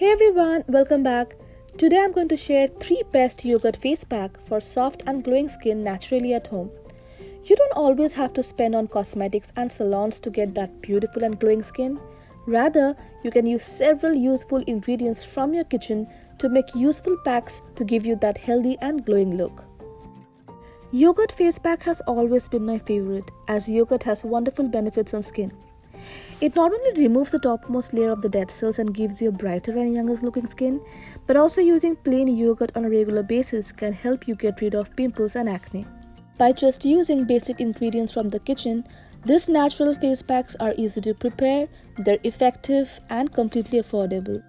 Hey everyone, welcome back. Today I'm going to share 3 best yogurt face pack for soft and glowing skin naturally at home. You don't always have to spend on cosmetics and salons to get that beautiful and glowing skin. Rather, you can use several useful ingredients from your kitchen to make useful packs to give you that healthy and glowing look. Yogurt face pack has always been my favorite as yogurt has wonderful benefits on skin. It not only removes the topmost layer of the dead cells and gives you a brighter and younger looking skin, but also using plain yogurt on a regular basis can help you get rid of pimples and acne. By just using basic ingredients from the kitchen, these natural face packs are easy to prepare, they're effective and completely affordable.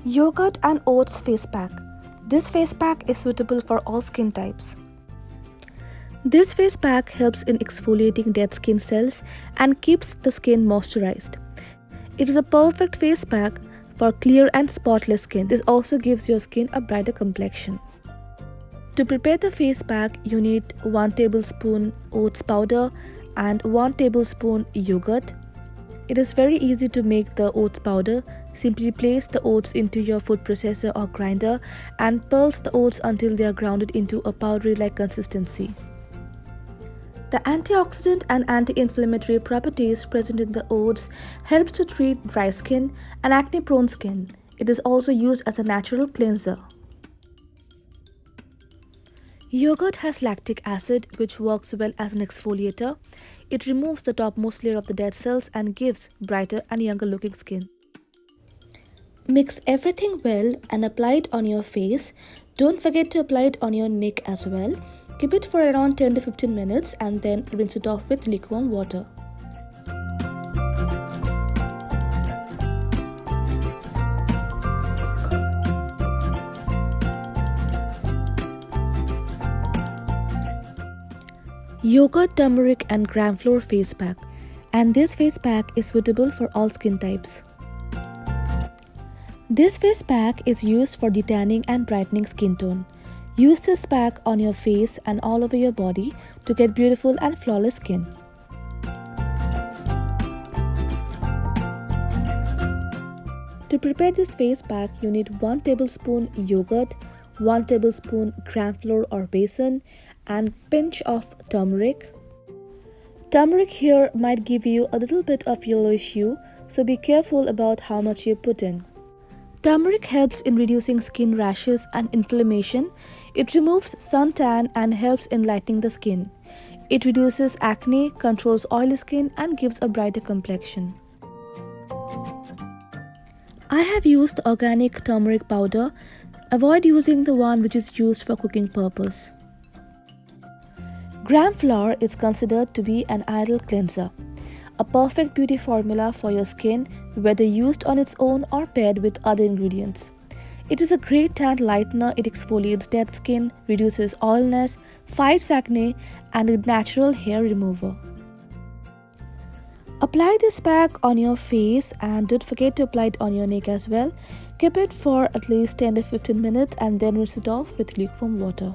Yogurt and oats face pack. This face pack is suitable for all skin types. This face pack helps in exfoliating dead skin cells and keeps the skin moisturized. It is a perfect face pack for clear and spotless skin. This also gives your skin a brighter complexion. To prepare the face pack, you need 1 tablespoon oats powder and 1 tablespoon yogurt. It is very easy to make the oats powder. Simply place the oats into your food processor or grinder and pulse the oats until they are grounded into a powdery-like consistency. The antioxidant and anti-inflammatory properties present in the oats helps to treat dry skin and acne-prone skin. It is also used as a natural cleanser. Yogurt has lactic acid, which works well as an exfoliator. It removes the topmost layer of the dead cells and gives brighter and younger looking skin. Mix everything well and apply it on your face. Don't forget to apply it on your neck as well. Keep it for around 10 to 15 minutes and then rinse it off with lukewarm water. Yogurt, turmeric and gram flour face pack. And this face pack is suitable for all skin types. This face pack is used for detanning and brightening skin tone. Use this pack on your face and all over your body to get beautiful and flawless skin. To prepare this face pack, you need 1 tablespoon yogurt, 1 tablespoon gram flour or besan, and pinch of turmeric. Turmeric here might give you a little bit of yellowish hue, so be careful about how much you put in. Turmeric helps in reducing skin rashes and inflammation. It removes suntan and helps in lightening the skin. It reduces acne, controls oily skin, and gives a brighter complexion. I have used organic turmeric powder. Avoid using the one which is used for cooking purpose. Gram flour is considered to be an ideal cleanser, a perfect beauty formula for your skin, whether used on its own or paired with other ingredients. It is a great tan lightener. It exfoliates dead skin, reduces oiliness, fights acne, and a natural hair remover. Apply this pack on your face and don't forget to apply it on your neck as well. Keep it for at least 10 to 15 minutes and then rinse it off with lukewarm water.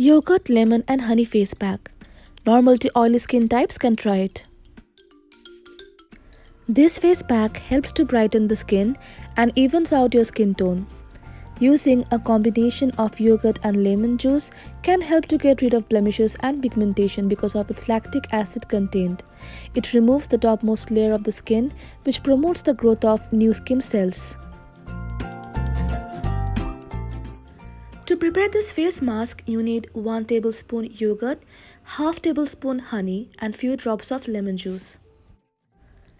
Yogurt, lemon and honey face pack. Normal to oily skin types can try it. This face pack helps to brighten the skin and evens out your skin tone. Using a combination of yogurt and lemon juice can help to get rid of blemishes and pigmentation because of its lactic acid contained. It removes the topmost layer of the skin, which promotes the growth of new skin cells. To prepare this face mask, you need 1 tablespoon yogurt, half tablespoon honey, and few drops of lemon juice.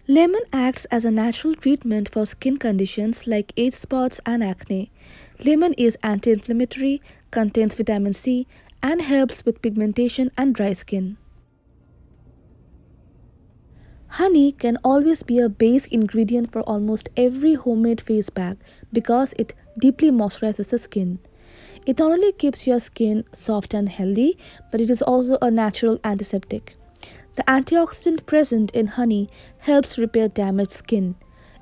Lemon acts as a natural treatment for skin conditions like age spots and acne. Lemon is anti-inflammatory, contains vitamin C, and helps with pigmentation and dry skin. Honey can always be a base ingredient for almost every homemade face pack because it deeply moisturizes the skin. It not only keeps your skin soft and healthy, but it is also a natural antiseptic. The antioxidant present in honey helps repair damaged skin.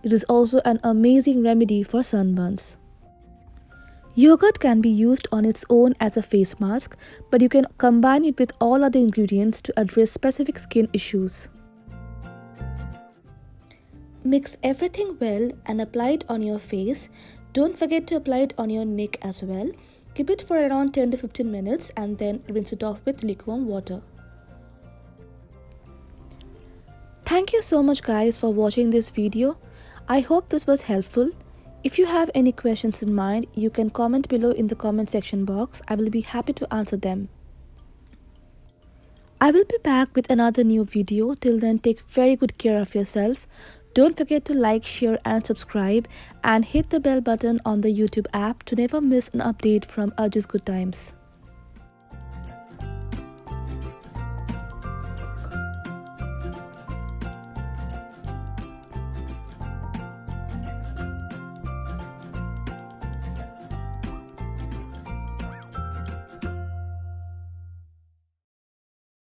It is also an amazing remedy for sunburns. Yogurt can be used on its own as a face mask, but you can combine it with all other ingredients to address specific skin issues. Mix everything well and apply it on your face. Don't forget to apply it on your neck as well. Keep it for around 10 to 15 minutes and then rinse it off with lukewarm water. Thank you so much guys for watching this video. I hope this was helpful. If you have any questions in mind, you can comment below in the comment section box. I will be happy to answer them. I will be back with another new video. Till then, take very good care of yourself. Don't forget to like, share and subscribe and hit the bell button on the YouTube app to never miss an update from Aj's Good Times.